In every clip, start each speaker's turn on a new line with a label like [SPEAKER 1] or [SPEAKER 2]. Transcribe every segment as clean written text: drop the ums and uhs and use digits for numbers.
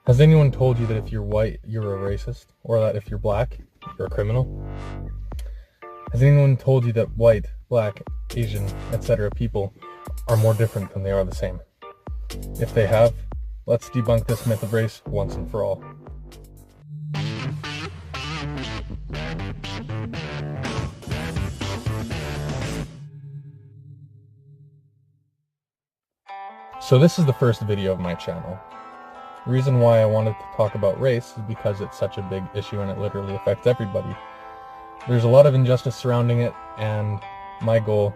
[SPEAKER 1] Has anyone told you that if you're white, you're a racist? Or that if you're black, you're a criminal? Has anyone told you that white, black, Asian, etc. people are more different than they are the same? If they have, let's debunk this myth of race once and for all. So this is the first video of my channel. The reason why I wanted to talk about race is because it's such a big issue and it literally affects everybody. There's a lot of injustice surrounding it, and my goal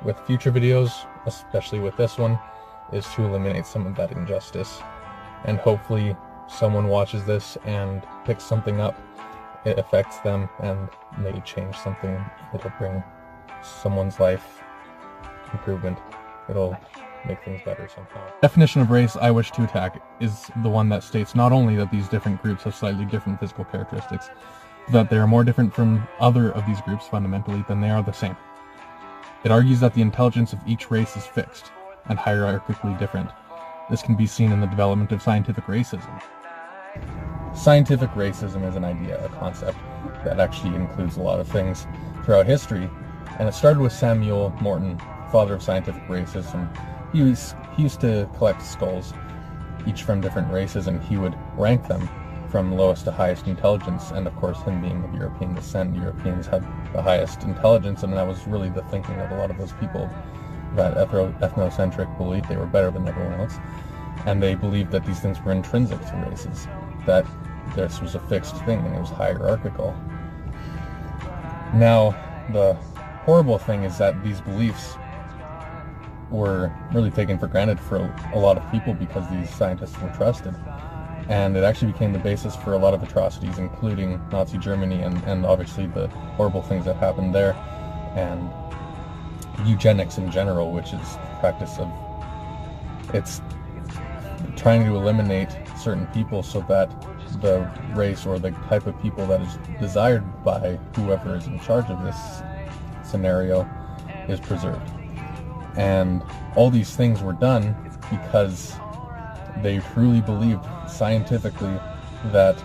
[SPEAKER 1] with future videos, especially with this one, is to eliminate some of that injustice. And hopefully someone watches this and picks something up. It affects them and may change something. It'll bring someone's life improvement. It'll make things better somehow. The definition of race I wish to attack is the one that states not only that these different groups have slightly different physical characteristics, but that they are more different from other of these groups fundamentally than they are the same. It argues that the intelligence of each race is fixed and hierarchically different. This can be seen in the development of scientific racism. Scientific racism is an idea, a concept, that actually includes a lot of things throughout history, and it started with Samuel Morton, father of scientific racism. He used to collect skulls, each from different races, and he would rank them from lowest to highest intelligence. And of course, him being of European descent, Europeans had the highest intelligence, and that was really the thinking of a lot of those people, that ethnocentric belief they were better than everyone else. And they believed that these things were intrinsic to races, that this was a fixed thing and it was hierarchical. Now, the horrible thing is that these beliefs were really taken for granted for a lot of people because these scientists were trusted. And it actually became the basis for a lot of atrocities, including Nazi Germany and obviously the horrible things that happened there, and eugenics in general, which is the practice of, it's trying to eliminate certain people so that the race or the type of people that is desired by whoever is in charge of this scenario is preserved. And all these things were done because they truly believed scientifically that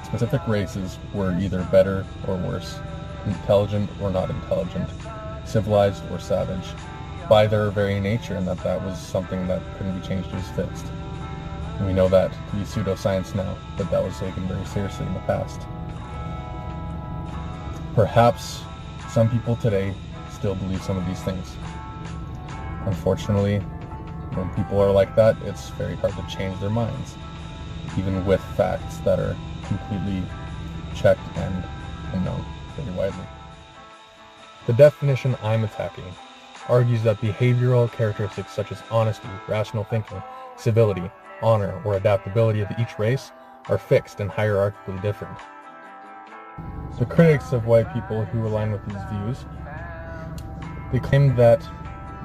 [SPEAKER 1] specific races were either better or worse, intelligent or not intelligent, civilized or savage, by their very nature, and that was something that couldn't be changed, it was fixed. And we know that to be pseudoscience now, but that was taken very seriously in the past. Perhaps some people today still believe some of these things. Unfortunately, when people are like that, it's very hard to change their minds, even with facts that are completely checked and known very widely. The definition I'm attacking argues that behavioral characteristics such as honesty, rational thinking, civility, honor, or adaptability of each race are fixed and hierarchically different. The critics of white people who align with these views, they claim that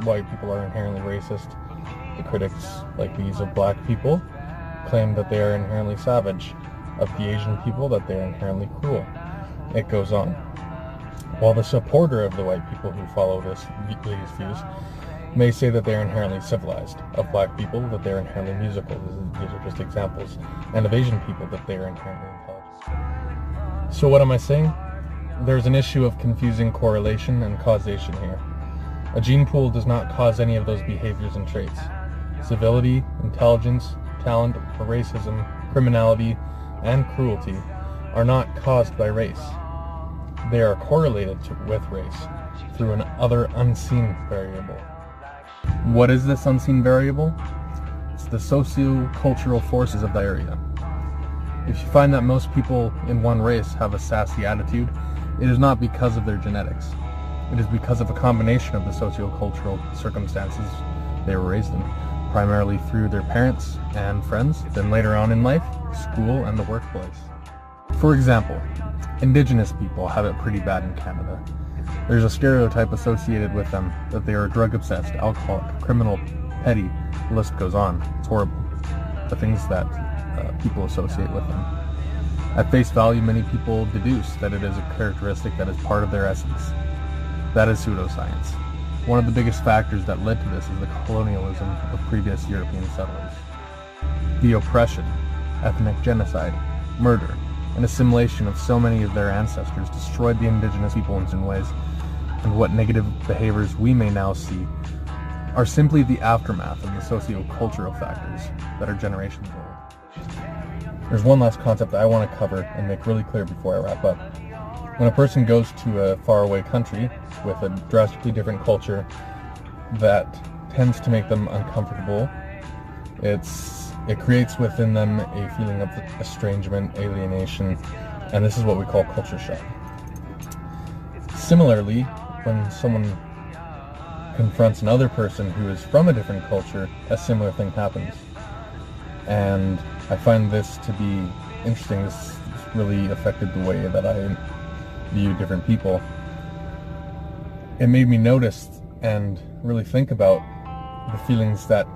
[SPEAKER 1] white people are inherently racist. The critics, like these of black people, claim that they are inherently savage. Of the Asian people, that they are inherently cruel. It goes on. While the supporter of the white people who follow these views may say that they are inherently civilized. Of black people, that they are inherently musical. These are just examples. And of Asian people, that they are inherently intelligent. So what am I saying? There's an issue of confusing correlation and causation here. A gene pool does not cause any of those behaviors and traits. Civility, intelligence, talent, or racism, criminality, and cruelty are not caused by race. They are correlated with race through an other unseen variable. What is this unseen variable? It's the sociocultural forces of the area. If you find that most people in one race have a sassy attitude, it is not because of their genetics. It is because of a combination of the sociocultural circumstances they were raised in, primarily through their parents and friends, then later on in life, school and the workplace. For example, Indigenous people have it pretty bad in Canada. There's a stereotype associated with them that they are drug-obsessed, alcoholic, criminal, petty, the list goes on. It's horrible. The things that people associate with them. At face value, many people deduce that it is a characteristic that is part of their essence. That is pseudoscience. One of the biggest factors that led to this is the colonialism of previous European settlers. The oppression ethnic genocide, murder, and assimilation of so many of their ancestors destroyed the indigenous people in certain ways, and what negative behaviors we may now see are simply the aftermath of the sociocultural factors that are generations old. There's one last concept that I want to cover and make really clear before I wrap up. When a person goes to a faraway country with a drastically different culture that tends to make them uncomfortable, it creates within them a feeling of estrangement, alienation, and this is what we call culture shock. Similarly, when someone confronts another person who is from a different culture, a similar thing happens. And I find this to be interesting. This really affected the way that I view different people. It made me notice and really think about the feelings that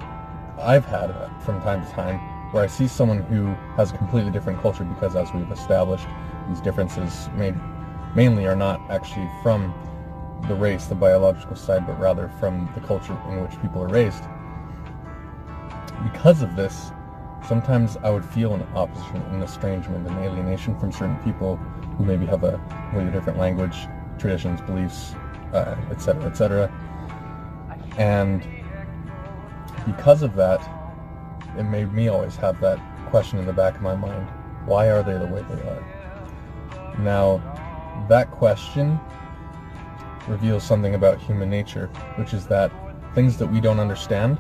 [SPEAKER 1] I've had from time to time, where I see someone who has a completely different culture, because as we've established, these differences mainly are not actually from the race, the biological side, but rather from the culture in which people are raised. Because of this, sometimes I would feel an opposition, an estrangement, an alienation from certain people who maybe have a completely different language, traditions, beliefs, etc., etc. And because of that, it made me always have that question in the back of my mind: why are they the way they are? Now, that question reveals something about human nature, which is that things that we don't understand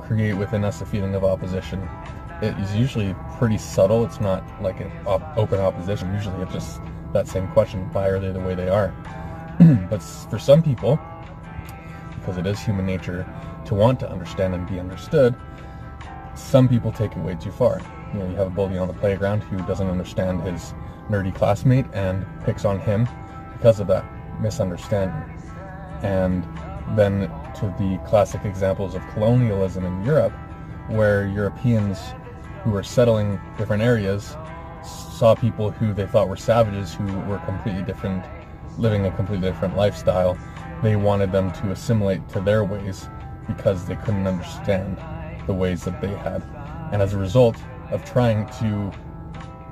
[SPEAKER 1] create within us a feeling of opposition. It is usually pretty subtle. It's not like an open opposition. Usually it's just that same question: why are they the way they are? But for some people, because it is human nature to want to understand and be understood, some people take it way too far. You know, you have a bully on the playground who doesn't understand his nerdy classmate and picks on him because of that misunderstanding. And then to the classic examples of colonialism in Europe, where Europeans who were settling different areas saw people who they thought were savages, who were completely different, living a completely different lifestyle. They wanted them to assimilate to their ways because they couldn't understand the ways that they had. And as a result of trying to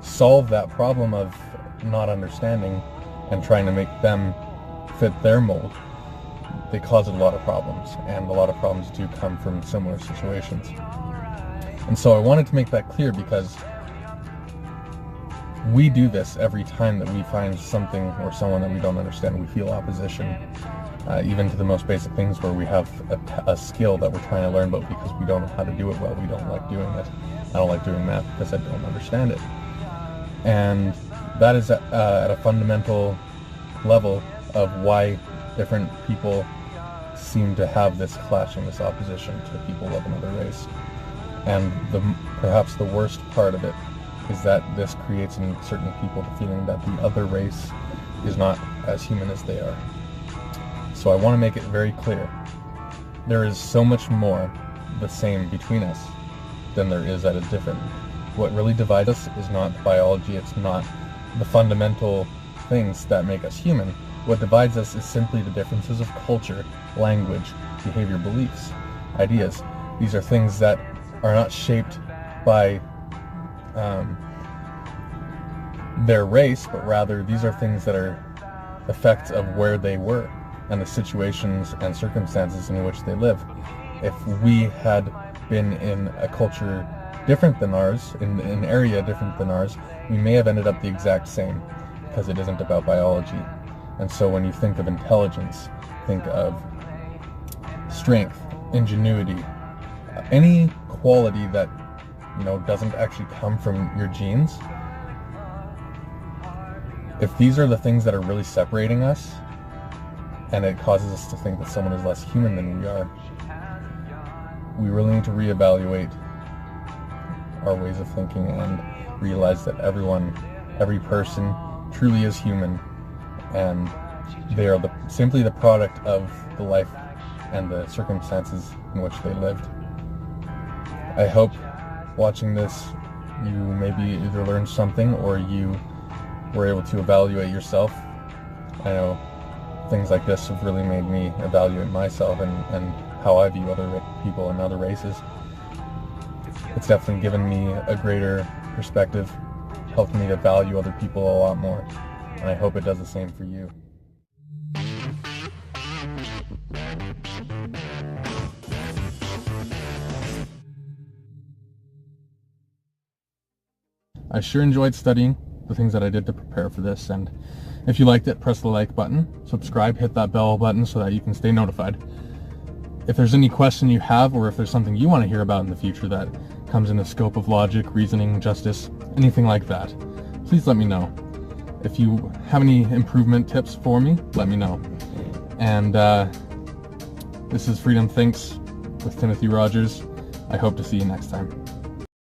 [SPEAKER 1] solve that problem of not understanding and trying to make them fit their mold, they caused a lot of problems, and a lot of problems do come from similar situations. And so I wanted to make that clear, because we do this every time that we find something or someone that we don't understand. We feel opposition, even to the most basic things where we have a skill that we're trying to learn, but because we don't know how to do it well, we don't like doing it. I don't like doing math because I don't understand it. And that is at a fundamental level of why different people seem to have this clashing, this opposition to people of another race. And perhaps the worst part of it is that this creates in certain people the feeling that the other race is not as human as they are. So I want to make it very clear. There is so much more the same between us than there is that is different. What really divides us is not biology, it's not the fundamental things that make us human. What divides us is simply the differences of culture, language, behavior, beliefs, ideas. These are things that are not shaped by their race, but rather these are things that are effects of where they were and the situations and circumstances in which they live. If we had been in a culture different than ours, in an area different than ours, we may have ended up the exact same, because it isn't about biology. And so when you think of intelligence, think of strength, ingenuity, any quality that doesn't actually come from your genes. If these are the things that are really separating us, and it causes us to think that someone is less human than we are, we really need to reevaluate our ways of thinking and realize that every person truly is human, and they are simply the product of the life and the circumstances in which they lived. I hope watching this you maybe either learned something or you were able to evaluate yourself. I know things like this have really made me evaluate myself and how I view other people and other races. It's definitely given me a greater perspective helped me to value other people a lot more, and I hope it does the same for you. I sure enjoyed studying the things that I did to prepare for this, and if you liked it, press the like button, subscribe, hit that bell button so that you can stay notified. If there's any question you have, or if there's something you want to hear about in the future that comes in the scope of logic, reasoning, justice, anything like that, please let me know. If you have any improvement tips for me, let me know. And this is Freedom Thinks with Timothy Rogers. I hope to see you next time.